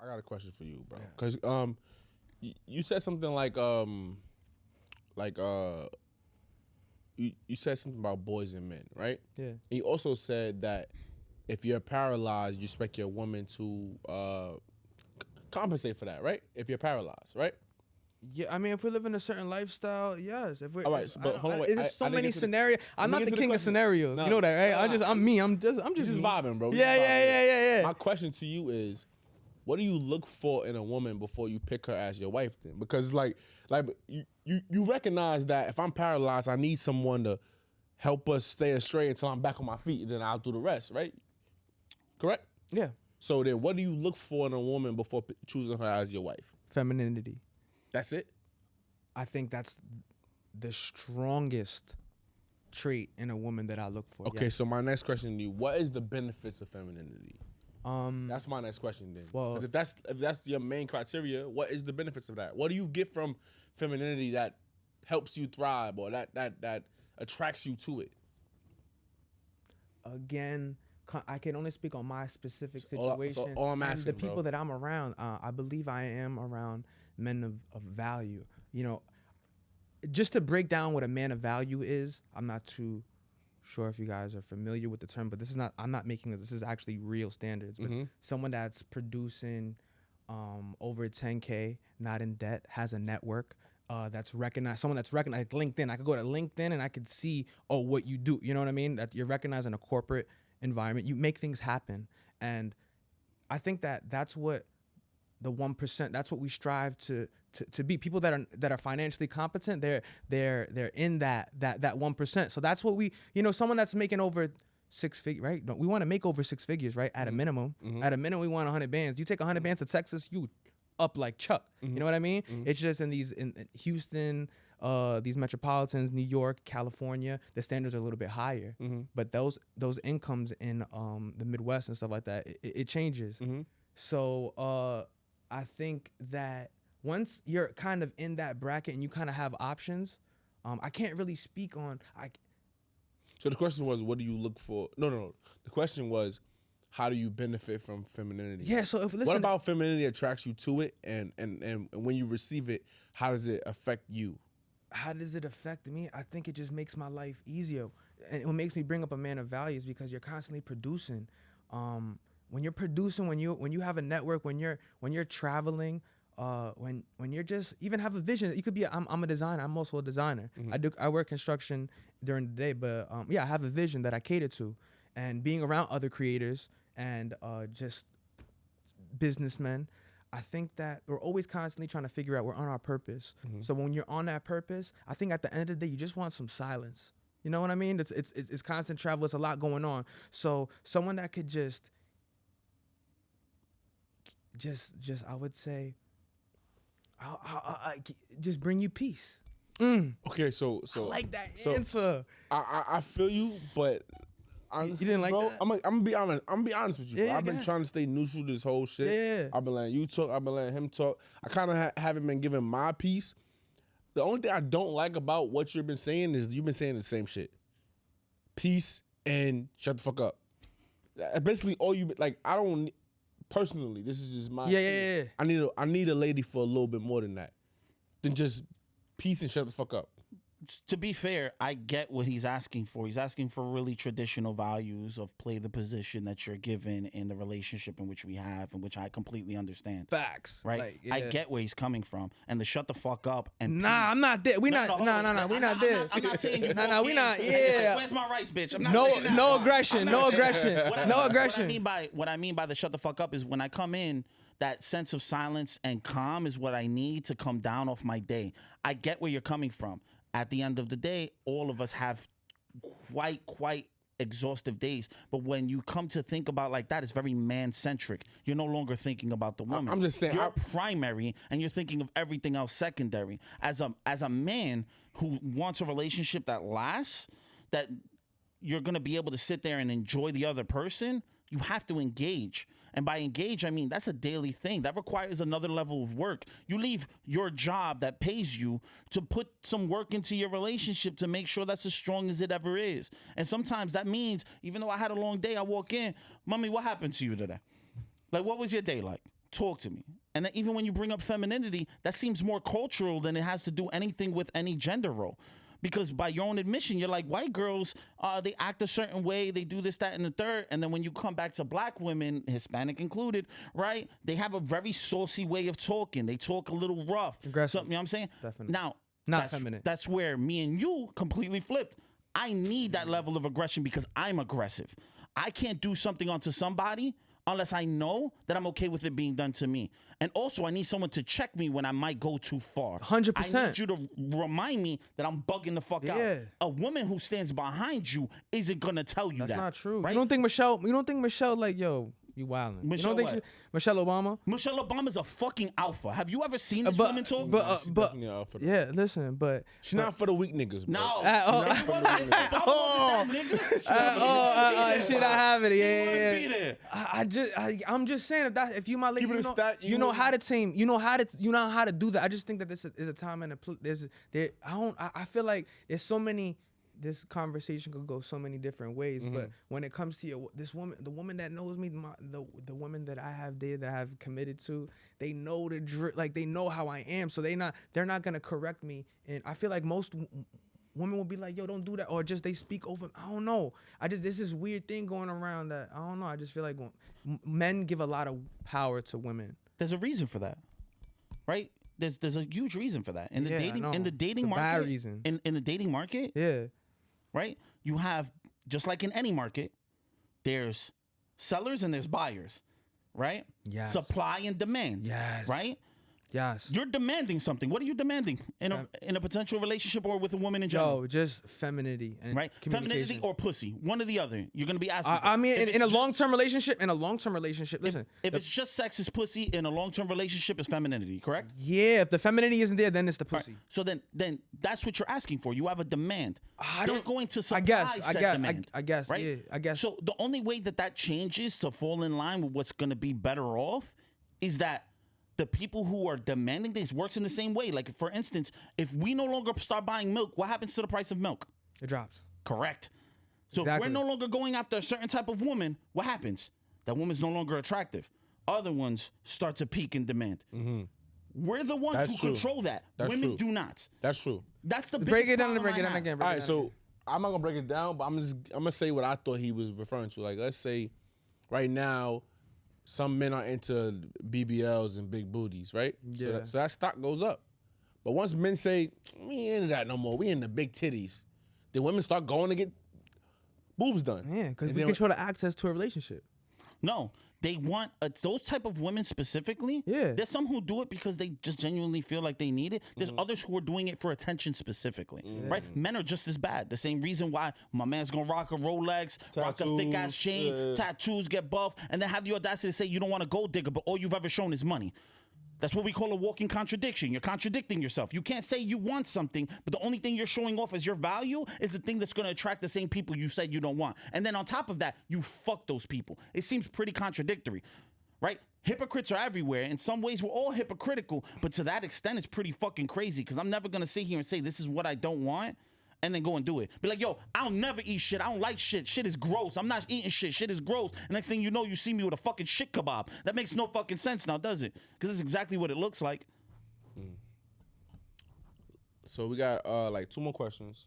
got a question for you, bro. Because you said something you said something about boys and men, right? Yeah. And you also said that if you're paralyzed, you expect your woman to compensate for that, right? If you're paralyzed, right? Yeah, I mean, if we live in a certain lifestyle, yes. If we're, all right, but hold on, wait. There's so many scenarios. I'm not the king of scenarios. No, you know that, right? I'm just vibing, bro. Yeah. My question to you is, what do you look for in a woman before you pick her as your wife? Then, because like you recognize that if I'm paralyzed, I need someone to help us stay straight until I'm back on my feet, and then I'll do the rest, right? Correct? Yeah. So then, what do you look for in a woman before choosing her as your wife? Femininity. That's it? I think that's the strongest trait in a woman that I look for. Okay, yeah. so my next question to you, what is the benefits of femininity? That's my next question then. Well, because if that's your main criteria, what is the benefits of that? What do you get from femininity that helps you thrive or that attracts you to it? Again, I can only speak on my specific situation. So all I'm asking, and the people that I'm around, I believe I am around men of value. You know, just to break down what a man of value is, I'm not too sure if you guys are familiar with the term, but I'm not making this. This is actually real standards. But someone that's producing over 10K, not in debt, has a network, that's recognized, someone that's recognized, like LinkedIn. I could go to LinkedIn and I could see, what you do. You know what I mean? That you're recognized in a corporate environment. You make things happen. And I think that's what the 1%, that's what we strive to be. People that are financially competent, they're in that 1%. So that's what we, someone that's making over 6 figures, right? We want to make over 6 figures, right? At a minimum. At a minimum, we want 100 bands. You take 100 bands to Texas, you up like Chuck. You know what I mean? It's just in Houston, these metropolitans, New York, California, the standards are a little bit higher. But those incomes in the Midwest and stuff like that, it changes. So I think that once you're kind of in that bracket and you kind of have options, I can't really speak on. So the question was, what do you look for? No. The question was, how do you benefit from femininity? Yeah. So what about femininity attracts you to it, and when you receive it, how does it affect you? How does it affect me? I think it just makes my life easier, and what makes me bring up a man of value is because you're constantly producing. When you're producing, when you have a network, when you're traveling, when you're just even have a vision. You could be. I'm a designer. I'm also a designer. I work construction during the day, but I have a vision that I cater to, and being around other creators and just businessmen. I think that we're always constantly trying to figure out we're on our purpose. So when you're on that purpose, I think at the end of the day, you just want some silence. You know what I mean? It's constant travel. It's a lot going on. So someone that could just I would say, just bring you peace. Okay, so I like that answer. I feel you, but honestly, you didn't like that? I'm gonna be honest. I'm gonna be honest with you. Yeah, I've been trying to stay neutral this whole shit. Yeah. I've been letting you talk. I've been letting him talk. I kind of haven't been giving my piece. The only thing I don't like about what you've been saying is you've been saying the same shit. Peace and shut the fuck up. Basically, all you like. I don't personally. This is just my. Yeah. I need a lady for a little bit more than that, than just peace and shut the fuck up. To be fair, I get what he's asking for. He's asking for really traditional values of play the position that you're given in the relationship in which we have, and which I completely understand. Facts. Right? Like, yeah. I get where he's coming from. And the shut the fuck up and Nah, peace. I'm not there. We not. No. We not there. I'm not saying you. No, we not. Like, Yeah. where's my rights, bitch? I'm not saying that. No aggression. No aggression. No aggression. What I mean by the shut the fuck up is when I come in, that sense of silence and calm is what I need to come down off my day. I get where you're coming from. At the end of the day, all of us have quite exhaustive days. But when you come to think about like that, it's very man-centric. You're no longer thinking about the woman. I'm just saying, you're primary, and you're thinking of everything else secondary. As a man who wants a relationship that lasts, that you're going to be able to sit there and enjoy the other person, you have to engage. And by engage, I mean, that's a daily thing. That requires another level of work. You leave your job that pays you to put some work into your relationship to make sure that's as strong as it ever is. And sometimes that means, even though I had a long day, I walk in, Mommy, what happened to you today? Like, what was your day like? talk to me. And then even when you bring up femininity, that seems more cultural than it has to do anything with any gender role. Because by your own admission, you're like, white girls, they act a certain way, they do this, that, and the third. And then when you come back to black women, Hispanic included, right? They have a very saucy way of talking. They talk a little rough. Aggressive. Something, you know what I'm saying? Definitely. Now, Not feminine. That's where me and you completely flipped. I need that level of aggression because I'm aggressive. I can't do something onto somebody unless I know that I'm okay with it being done to me. And also, I need someone to check me when I might go too far. 100%. I need you to remind me that I'm bugging the fuck out. Yeah. A woman who stands behind you isn't gonna tell you That's that. not true. Right? You don't think Michelle like, yo, you wildin'. Michelle you don't think what? Michelle Obama? Michelle Obama's a fucking alpha. Have you ever seen this But- woman talk? but- She's definitely out for the- Yeah, listen, but She's not for the weak niggas, bro. no. oh, She wasn't that nigga. shit, I have it. She Yeah, wouldn't yeah, be there. there. I'm just saying if you my lady, Keep it you a know, stat, you know you- how to tame, you know how to do that. I just think that this is a time and I feel like there's so many. This conversation could go so many different ways, but when it comes to the woman that knows me, the woman that I have dated, that I have committed to, they know they know how I am, so they're not gonna correct me. And I feel like most women will be like, yo, don't do that, or just they speak over. I don't know. There's this weird thing going around that I don't know. I just feel like men give a lot of power to women. There's a reason for that, right? There's a huge reason for that in the Yeah, I dating know. in the dating It's a market. bad reason. In the dating market, Yeah. right? You have, just like in any market, there's sellers and there's buyers, right? Yes. Supply and demand. Yes. Right? Yes. You're demanding something. What are you demanding in a potential relationship or with a woman in general? Yo, just femininity and Right? communication. Femininity or pussy. One or the other. You're gonna be asking. for. I mean, If in it's a just- long-term relationship, listen. If it's just sex is pussy, in a long-term relationship is femininity, correct? Yeah, if the femininity isn't there, then it's the All right. pussy. So then that's what you're asking for. You have a demand. I They're don't- going to supply I guess, said demand. I guess, right? yeah, I guess. So the only way that changes to fall in line with what's going to be better off is that the people who are demanding this works in the same way. Like, for instance, if we no longer start buying milk, what happens to the price of milk? It drops. Correct. So Exactly. if we're no longer going after a certain type of woman, what happens? That woman's no longer attractive. Other ones start to peak in demand. We're the ones That's who true. control that. That's Women true. do not. That's true. That's the Break biggest it down and problem break it I down have. again. All right, so I'm not gonna break it down, but I'm gonna say what I thought he was referring to. Like, let's say right now, some men are into BBLs and big booties, right? Yeah. So that stock goes up. But once men say, we ain't into that no more, we into big titties, then women start going to get boobs done. Yeah, because And we then- control the access to a relationship. No, they want those type of women specifically. Yeah. There's some who do it because they just genuinely feel like they need it. There's others who are doing it for attention specifically, right? Men are just as bad. The same reason why my man's gonna rock a Rolex, rock a thick ass Tattoos, chain, yeah. tattoos, get buff, and then have the audacity to say you don't want a gold digger, but all you've ever shown is money. That's what we call a walking contradiction. You're contradicting yourself. You can't say you want something, but the only thing you're showing off as your value is the thing that's going to attract the same people you said you don't want. And then on top of that, you fuck those people. It seems pretty contradictory, right? Hypocrites are everywhere. In some ways, we're all hypocritical, but to that extent, it's pretty fucking crazy because I'm never going to sit here and say this is what I don't want and then go and do it. Be like, yo, I'll never eat shit. I don't like shit. Shit is gross. I'm not eating shit. Shit is gross. And next thing you know, you see me with a fucking shit kebab. That makes no fucking sense now, does it? Because it's exactly what it looks like. So we got like 2 more questions.